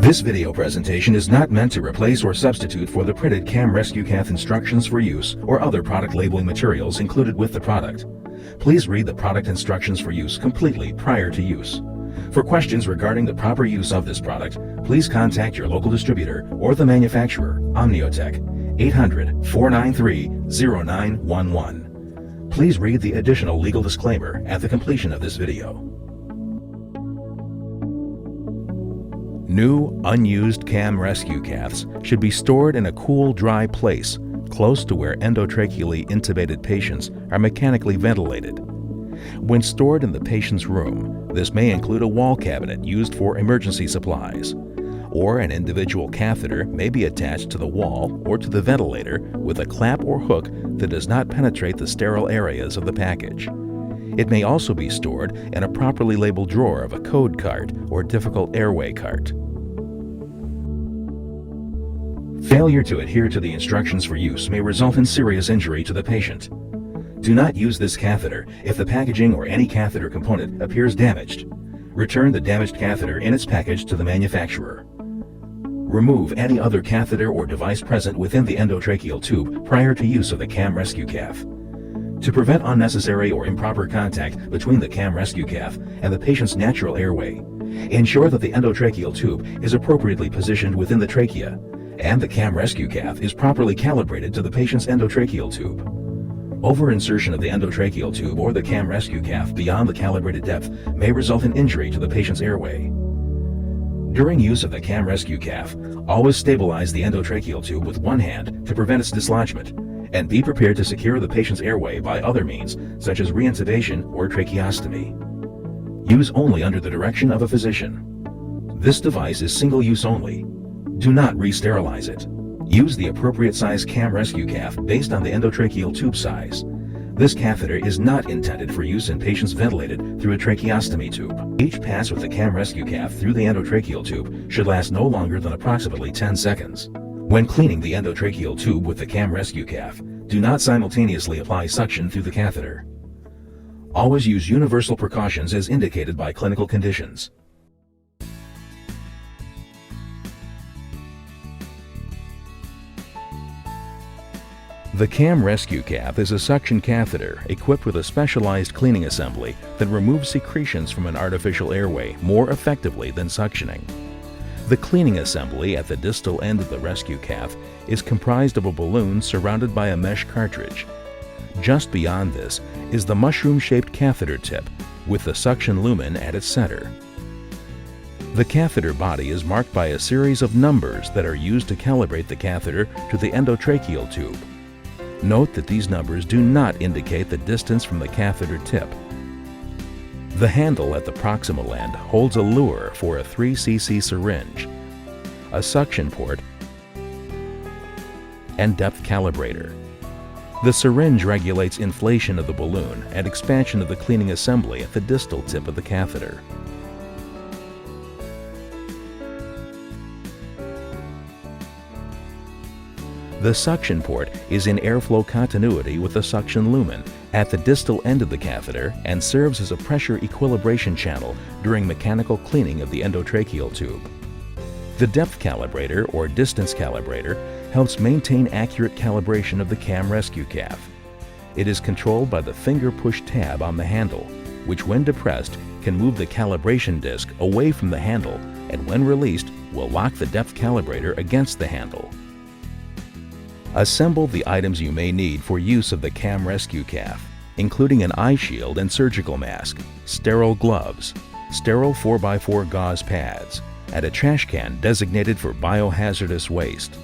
This video presentation is not meant to replace or substitute for the printed CAM Rescue Cath instructions for use or other product labeling materials included with the product. Please read the product instructions for use completely prior to use. For questions regarding the proper use of this product, please contact your local distributor or the manufacturer, Omniotech, 800-493-0911. Please read the additional legal disclaimer at the completion of this video. New, unused CAM Rescue Caths should be stored in a cool, dry place, close to where endotracheally intubated patients are mechanically ventilated. When stored in the patient's room, this may include a wall cabinet used for emergency supplies, or an individual catheter may be attached to the wall or to the ventilator with a clamp or hook that does not penetrate the sterile areas of the package. It may also be stored in a properly labeled drawer of a code cart or difficult airway cart. Failure to adhere to the instructions for use may result in serious injury to the patient. Do not use this catheter if the packaging or any catheter component appears damaged. Return the damaged catheter in its package to the manufacturer. Remove any other catheter or device present within the endotracheal tube prior to use of the CAM Rescue Cath. To prevent unnecessary or improper contact between the CAM Rescue Cath and the patient's natural airway, ensure that the endotracheal tube is appropriately positioned within the trachea, and the CAM Rescue Cath is properly calibrated to the patient's endotracheal tube. Over-insertion of the endotracheal tube or the CAM Rescue Cath beyond the calibrated depth may result in injury to the patient's airway. During use of the CAM Rescue Cath, always stabilize the endotracheal tube with one hand to prevent its dislodgement, and be prepared to secure the patient's airway by other means, such as reintubation or tracheostomy. Use only under the direction of a physician. This device is single-use only. Do not re-sterilize it. Use the appropriate size CAM Rescue Cath based on the endotracheal tube size. This catheter is not intended for use in patients ventilated through a tracheostomy tube. Each pass with the CAM Rescue Cath through the endotracheal tube should last no longer than approximately 10 seconds. When cleaning the endotracheal tube with the CAM Rescue Cath, do not simultaneously apply suction through the catheter. Always use universal precautions as indicated by clinical conditions. The CAM Rescue Cath is a suction catheter equipped with a specialized cleaning assembly that removes secretions from an artificial airway more effectively than suctioning. The cleaning assembly at the distal end of the rescue cath is comprised of a balloon surrounded by a mesh cartridge. Just beyond this is the mushroom-shaped catheter tip with the suction lumen at its center. The catheter body is marked by a series of numbers that are used to calibrate the catheter to the endotracheal tube. Note that these numbers do not indicate the distance from the catheter tip. The handle at the proximal end holds a luer for a 3 cc syringe, a suction port, and depth calibrator. The syringe regulates inflation of the balloon and expansion of the cleaning assembly at the distal tip of the catheter. The suction port is in airflow continuity with the suction lumen at the distal end of the catheter and serves as a pressure equilibration channel during mechanical cleaning of the endotracheal tube. The depth calibrator or distance calibrator helps maintain accurate calibration of the CAM Rescue Cath. It is controlled by the finger push tab on the handle, which when depressed can move the calibration disc away from the handle and when released will lock the depth calibrator against the handle. Assemble the items you may need for use of the CAM Rescue Cath, including an eye shield and surgical mask, sterile gloves, sterile 4x4 gauze pads, and a trash can designated for biohazardous waste.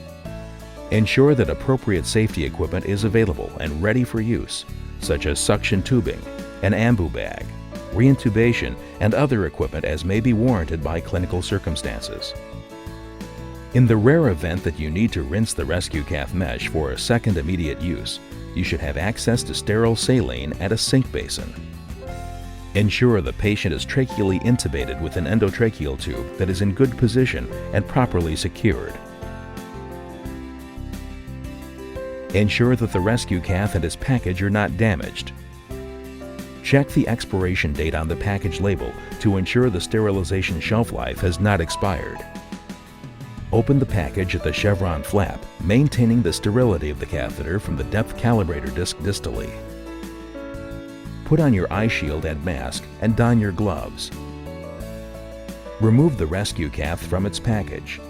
Ensure that appropriate safety equipment is available and ready for use, such as suction tubing, an ambu bag, reintubation, and other equipment as may be warranted by clinical circumstances. In the rare event that you need to rinse the rescue cath mesh for a second immediate use, you should have access to sterile saline and a sink basin. Ensure the patient is tracheally intubated with an endotracheal tube that is in good position and properly secured. Ensure that the rescue cath and its package are not damaged. Check the expiration date on the package label to ensure the sterilization shelf life has not expired. Open the package at the chevron flap, maintaining the sterility of the catheter from the depth calibrator disc distally. Put on your eye shield and mask and don your gloves. Remove the rescue cath from its package.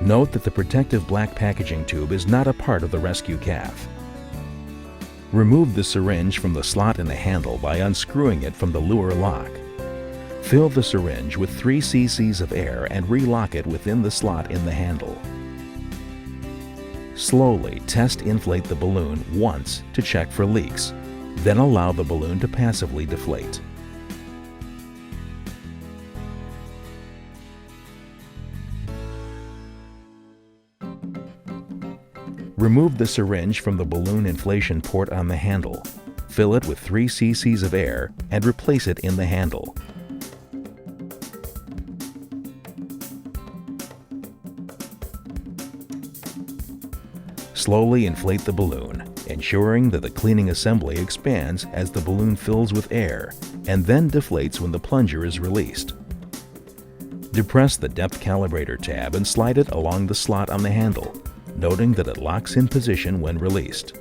Note that the protective black packaging tube is not a part of the rescue cath. Remove the syringe from the slot in the handle by unscrewing it from the luer lock. Fill the syringe with 3 cc of air and relock it within the slot in the handle. Slowly test inflate the balloon once to check for leaks, then allow the balloon to passively deflate. Remove the syringe from the balloon inflation port on the handle. Fill it with 3 cc of air and replace it in the handle. Slowly inflate the balloon, ensuring that the cleaning assembly expands as the balloon fills with air and then deflates when the plunger is released. Depress the depth calibrator tab and slide it along the slot on the handle, noting that it locks in position when released.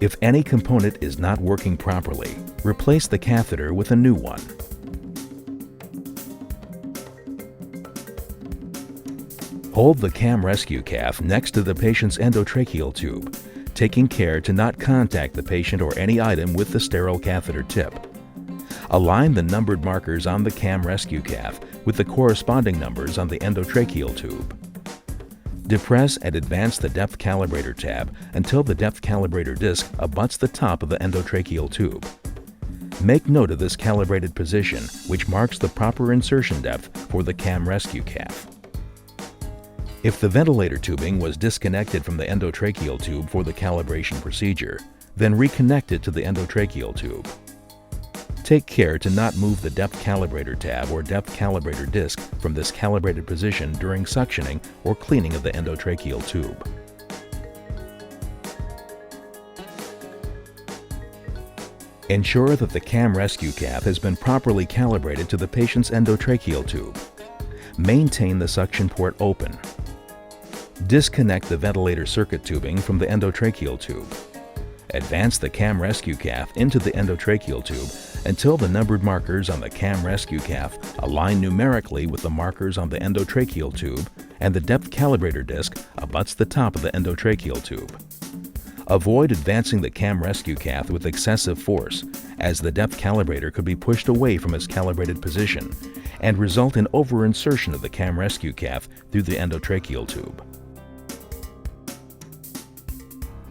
If any component is not working properly, replace the catheter with a new one. Hold the CAM rescue cath next to the patient's endotracheal tube, taking care to not contact the patient or any item with the sterile catheter tip. Align the numbered markers on the CAM rescue cath with the corresponding numbers on the endotracheal tube. Depress and advance the depth calibrator tab until the depth calibrator disc abuts the top of the endotracheal tube. Make note of this calibrated position, which marks the proper insertion depth for the CAM rescue cath. If the ventilator tubing was disconnected from the endotracheal tube for the calibration procedure, then reconnect it to the endotracheal tube. Take care to not move the depth calibrator tab or depth calibrator disc from this calibrated position during suctioning or cleaning of the endotracheal tube. Ensure that the CAM rescue cath has been properly calibrated to the patient's endotracheal tube. Maintain the suction port open. Disconnect the ventilator circuit tubing from the endotracheal tube. Advance the CAM rescue cath into the endotracheal tube until the numbered markers on the CAM rescue cath align numerically with the markers on the endotracheal tube and the depth calibrator disc abuts the top of the endotracheal tube. Avoid advancing the CAM rescue cath with excessive force, as the depth calibrator could be pushed away from its calibrated position and result in over-insertion of the CAM rescue cath through the endotracheal tube.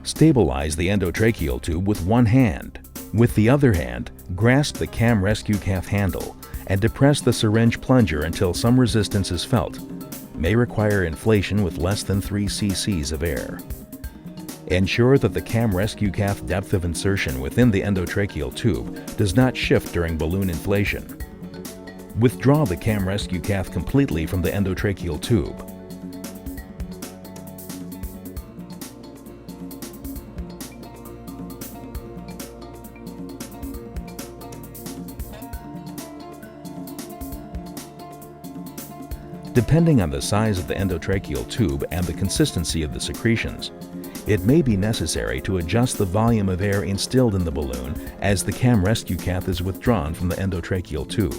Stabilize the endotracheal tube with one hand. With the other hand, grasp the CAM rescue cath handle and depress the syringe plunger until some resistance is felt. May require inflation with less than 3 cc of air. Ensure that the CAM rescue cath depth of insertion within the endotracheal tube does not shift during balloon inflation. Withdraw the CAM rescue cath completely from the endotracheal tube. Depending on the size of the endotracheal tube and the consistency of the secretions, it may be necessary to adjust the volume of air instilled in the balloon as the CAM rescue cath is withdrawn from the endotracheal tube.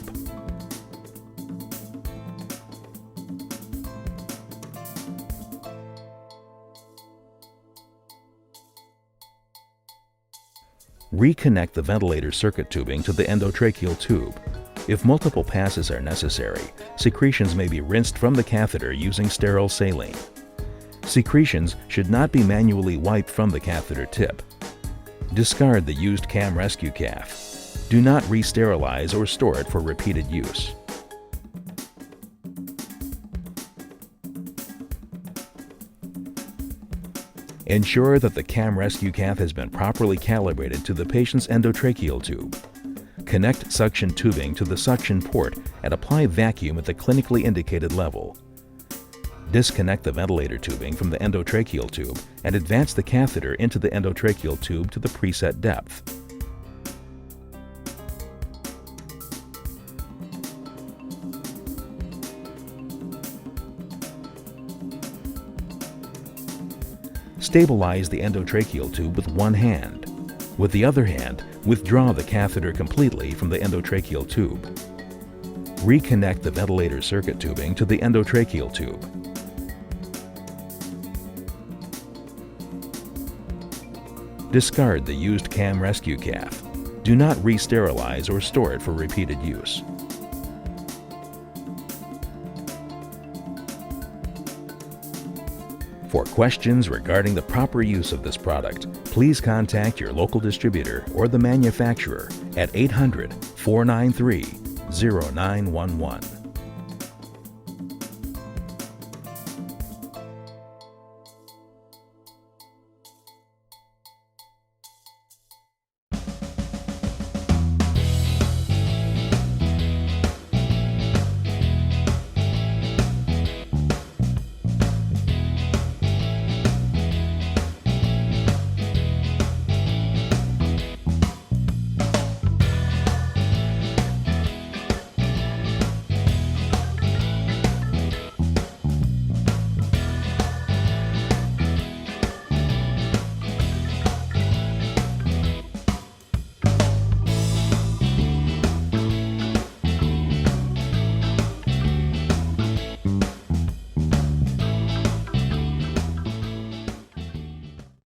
Reconnect the ventilator circuit tubing to the endotracheal tube. If multiple passes are necessary, secretions may be rinsed from the catheter using sterile saline. Secretions should not be manually wiped from the catheter tip. Discard the used CAM rescue cath. Do not re-sterilize or store it for repeated use. Ensure that the CAM rescue cath has been properly calibrated to the patient's endotracheal tube. Connect suction tubing to the suction port and apply vacuum at the clinically indicated level. Disconnect the ventilator tubing from the endotracheal tube and advance the catheter into the endotracheal tube to the preset depth. Stabilize the endotracheal tube with one hand. With the other hand, withdraw the catheter completely from the endotracheal tube. Reconnect the ventilator circuit tubing to the endotracheal tube. Discard the used CAM rescue cath. Do not re-sterilize or store it for repeated use. For questions regarding the proper use of this product, please contact your local distributor or the manufacturer at 800-493-0911.